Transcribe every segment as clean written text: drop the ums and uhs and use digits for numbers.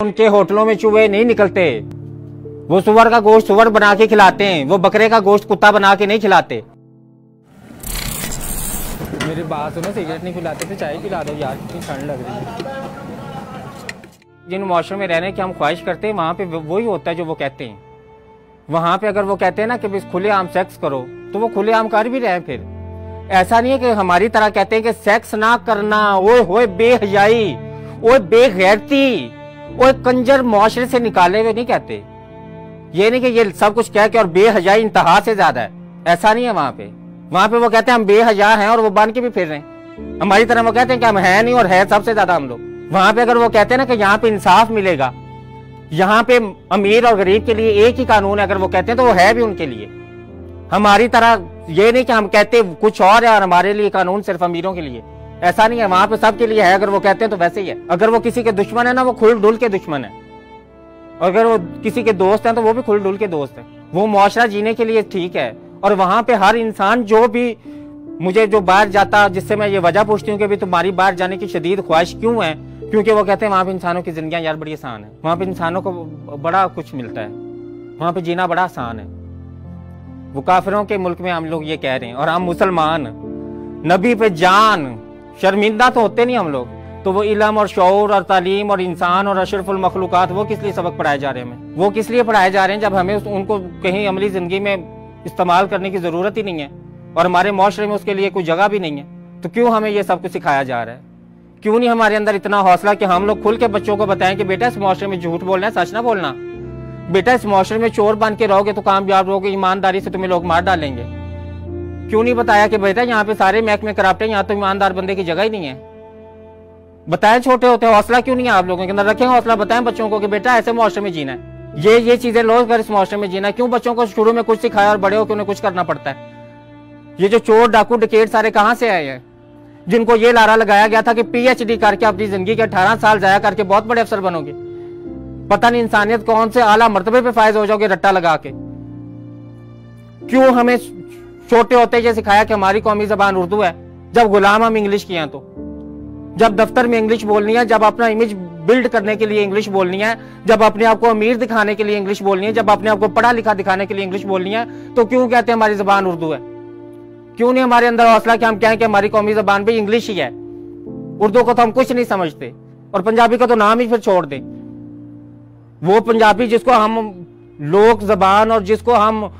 उनके होटलों में चूहे नहीं निकलते। वो सुअर का गोश्त सुअर बना के खिलाते हैं, वो बकरे का गोश्त कुत्ता बना के नहीं खिलाते। मेरी बात सुनो, सिगरेट नहीं खिलाते थे, चाय पिला दो यार, कितनी ठंड लग रही है। जिन माशरे में रहने की हम ख्वाहिश करते हैं वहां पे वही होता है जो वो कहते हैं। वहां पे अगर वो कहते हैं ना कि खुलेआम सेक्स करो, तो वो खुलेआम कर भी रहे हैं। फिर ऐसा नहीं है कि हमारी तरह कहते हैं कि सेक्स ना करना, ओए होए बेहयाई, ओए बेगैरती, ओए कंजर मुआशरे से निकाले हुए नहीं कहते। ये नहीं कि ये सब कुछ कह के और बेहयाई इंतहा से ज्यादा है, ऐसा नहीं है। वहां पे वो कहते हैं हम बेहया हैं और वो बन के भी फिर रहे हैं। हमारी तरह वो कहते हैं कि हम है नहीं और है सबसे ज्यादा हम लोग। वहां पे अगर वो कहते हैं ना कि यहाँ पे इंसाफ मिलेगा, यहाँ पे अमीर और गरीब के लिए एक ही कानून है, अगर वो कहते हैं तो वो है भी उनके लिए। हमारी तरह ये नहीं कि हम कहते कुछ और है और हमारे लिए कानून सिर्फ अमीरों के लिए, ऐसा नहीं है। वहां पे सबके लिए है, अगर वो कहते हैं तो वैसे ही है। अगर वो किसी के दुश्मन है ना, वो खुल डुल के दुश्मन है। अगर वो किसी के दोस्त हैं तो वो भी खुल डुल के दोस्त है। वो मुआशरा जीने के लिए ठीक है। और वहां पे हर इंसान जो भी मुझे जो बाहर जाता, जिससे मैं ये वजह पूछती हूँ कि भी तुम्हारी बाहर जाने की शदीद ख्वाहिश क्यों है, क्योंकि वो कहते हैं वहां पे इंसानों की जिंदगियां यार बड़ी आसान है, वहां पे इंसानों को बड़ा कुछ मिलता है, वहां पे जीना बड़ा आसान है। वो काफिरों के मुल्क में हम लोग ये कह रहे हैं और हम मुसलमान नबी पे जान शर्मिंदा तो होते नहीं हम लोग। तो वो इल्म और शऊर और तालीम और इंसान और अशरफुल मखलूकात वो किस लिए सबक पढ़ाए जा रहे हैं हमें? वो किस लिए पढ़ाए जा रहे हैं जब हमें उनको कहीं अमली जिंदगी में इस्तेमाल करने की जरूरत ही नहीं है और हमारे मुआशरे में उसके लिए कोई जगह भी नहीं है। तो क्यों हमें ये सब कुछ सिखाया जा रहा है? क्यों नहीं हमारे अंदर इतना हौसला कि हम लोग खुल के बच्चों को बताएं कि बेटा इस मुआशरे में झूठ बोलना है, सच ना बोलना। बेटा इस मुआशरे में चोर बन के रहोगे तो कामयाब रहोगे, ईमानदारी से तुम्हें लोग मार डालेंगे। क्यों नहीं बताया कि बेटा यहाँ पे सारे महकमे करप्ट है, यहाँ तो ईमानदार बंदे की जगह ही नहीं है? बताएं छोटे होते, हौसला क्यों नहीं है आप लोगों के अंदर? रखें हौसला, बताएं बच्चों को कि बेटा ऐसे मुआशरे में जीना है, ये चीजें लो कर इस मुआशरे में जीना है। क्यों बच्चों को शुरू में कुछ सिखाया और बड़े होकर उन्हें कुछ करना पड़ता है? ये जो चोर डाकू डकैत सारे कहां से आए हैं, जिनको ये लारा लगाया गया था कि पीएचडी करके अपनी जिंदगी के 18 साल जाया करके बहुत बड़े अफसर बनोगे, पता नहीं इंसानियत कौन से आला मर्तबे पे फायज हो जाओगे रट्टा लगा के। क्यों हमें छोटे होते ये सिखाया कि हमारी कौमी जबान उर्दू है, जब गुलाम हम इंग्लिश किए हैं? तो जब दफ्तर में इंग्लिश बोलनी है, जब अपना इमेज बिल्ड करने के लिए इंग्लिश बोलनी है, जब अपने आप को अमीर दिखाने के लिए इंग्लिश बोलनी है, जब अपने आप को पढ़ा लिखा दिखाने के लिए इंग्लिश बोलनी है, तो क्यों कहते हैं हमारी जबान उर्दू है? क्यों नहीं हमारे अंदर हौसला कि हम कहें कि हमारी कौमी जबान भी इंग्लिश ही है, उर्दू को तो हम कुछ नहीं समझते और पंजाबी का तो नाम ही फिर छोड़ दें। वो पंजाबी जिसको हम लोक जबान और जिसको हम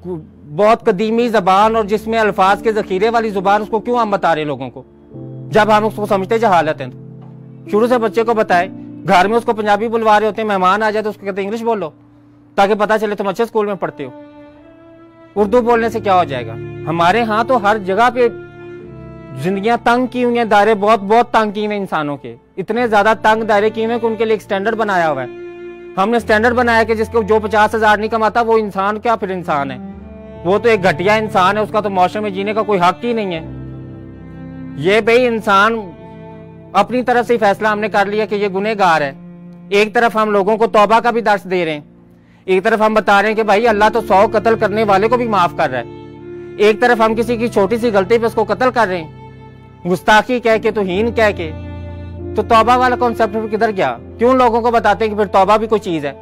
बहुत कदीमी जबान और जिसमें अल्फाज के जखीरे वाली जुबान, उसको क्यों हम बता रहे लोगों को जब हम उसको समझते जहालत हैं? तो शुरू से बच्चे को बताए, घर में उसको पंजाबी बुलवा रहे होते हैं, मेहमान आ जाए तो उसको कहते हैं इंग्लिश बोल लो ताकि पता चले तुम अच्छे स्कूल में पढ़ते हो। उर्दू बोलने से क्या हो जाएगा? हमारे यहाँ तो हर जगह पे जिंदगियां तंग की हुई हैं, दायरे बहुत बहुत तंग किए हुए इंसानों के, इतने ज्यादा तंग दायरे किए हुए कि उनके लिए एक स्टैंडर्ड बनाया हुआ है। हमने स्टैंडर्ड बनाया कि जिसको जो 50,000 नहीं कमाता वो इंसान क्या फिर इंसान है? वो तो एक घटिया इंसान है, उसका तो मुआशरे में जीने का कोई हक ही नहीं है। ये भाई इंसान अपनी तरफ से फैसला हमने कर लिया कि ये गुनहगार है। एक तरफ हम लोगों को तौबा का भी दर्स दे रहे हैं, एक तरफ हम बता रहे हैं कि भाई अल्लाह तो 100 कत्ल करने वाले को भी माफ कर रहा है। एक तरफ हम किसी की छोटी सी गलती पे उसको कत्ल कर रहे हैं, गुस्ताखी कह के, तौहीन कह के। तो तौबा वाला कॉन्सेप्ट किधर गया? क्यों लोगों को बताते हैं कि फिर तौबा भी कोई चीज है?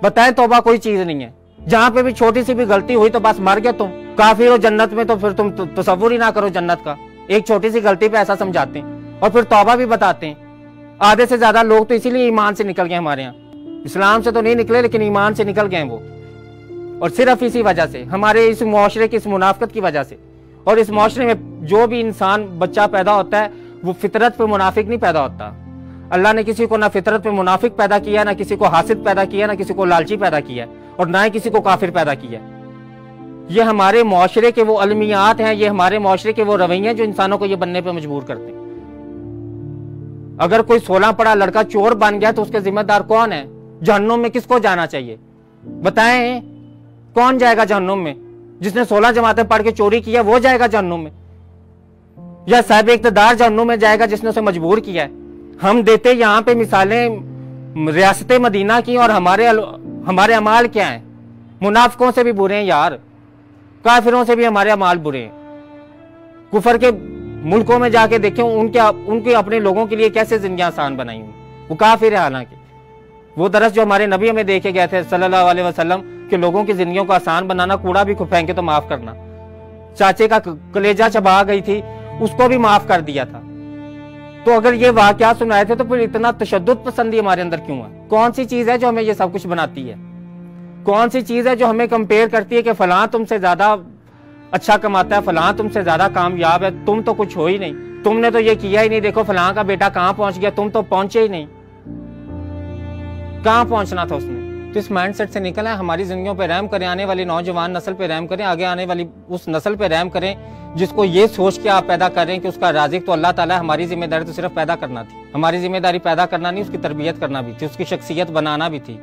बताएं तौबा कोई चीज नहीं है। जहां पे भी छोटी सी भी गलती हुई तो बस मर गए तुम, काफिर हो जन्नत में, तो फिर तुम तसव्वुर ही ना करो जन्नत का। एक छोटी सी गलती पे ऐसा समझाते हैं और फिर तौबा भी बताते हैं। आधे से ज्यादा लोग तो इसीलिए ईमान से निकल गए हमारे यहाँ, इस्लाम से तो नहीं निकले लेकिन ईमान से निकल गए वो, और सिर्फ इसी वजह से, हमारे इस मुआशरे की इस मुनाफिकत की वजह से। और इस मुआशरे में जो भी इंसान बच्चा पैदा होता है वो फितरत पे मुनाफिक नहीं पैदा होता। अल्लाह ने किसी को ना फितरत पे मुनाफिक पैदा किया, ना किसी को हासिद पैदा किया, ना किसी को लालची पैदा किया, और ना ही किसी को काफिर पैदा किया। ये हमारे मुआशरे के वो अलमियात हैं, ये हमारे मुआशरे के वो रवैये जो इंसानों को ये बनने पे मजबूर करते हैं। अगर कोई 16 पढ़ा लड़का चोर बन गया तो उसके जिम्मेदार कौन है? जहन्नुम में किसको जाना चाहिए? बताएं कौन जाएगा जहन्नुम में? जिसने 16 जमातें पढ़ के चोरी किया वो जाएगा जहन्नुम में, या साहिब इक़्तिदार जहन्नुम में जाएगा जिसने उसे मजबूर किया है? हम देते यहाँ पे मिसालें रियासत मदीना की, और हमारे अमाल क्या हैं? मुनाफिकों से भी बुरे हैं यार, काफिरों से भी हमारे अमाल बुरे हैं। कुफर के मुल्कों में जाके देखें उनके अपने लोगों के लिए कैसे जिंदगी आसान बनाई हुई। वो काफिर है हालांकि, वो दरस जो हमारे नबी हमें देखे गए थे सल्लल्लाहु अलैहि वसल्लम कि लोगों की जिंदगियों को आसान बनाना, कूड़ा भी फेंके तो माफ करना। चाचे का कलेजा चबा गई थी, उसको भी माफ कर दिया था। तो अगर ये वाकया सुनाए थे तो फिर इतना तशद्दुद पसंदी हमारे अंदर क्यों है? कौन सी चीज है जो हमें ये सब कुछ बनाती है? कौन सी चीज है जो हमें कंपेयर करती है कि फलां तुमसे ज्यादा अच्छा कमाता है, फलां तुमसे ज्यादा कामयाब है, तुम तो कुछ हो ही नहीं, तुमने तो ये किया ही नहीं, देखो फलां का बेटा कहां पहुंच गया, तुम तो पहुंचे ही नहीं। कहां पहुंचना था उसने? तो इस माइंडसेट से निकला है। हमारी जिंदगियों पे रहम करें, आने वाली नौजवान नस्ल पे रहम करें, आगे आने वाली उस नस्ल पे रहम करें जिसको ये सोच के आप पैदा कर रहे हैं कि उसका राजिक तो अल्लाह ताला है, हमारी जिम्मेदारी तो सिर्फ पैदा करना थी। हमारी जिम्मेदारी पैदा करना नहीं, उसकी तरबियत करना भी थी, उसकी शख्सियत बनाना भी थी।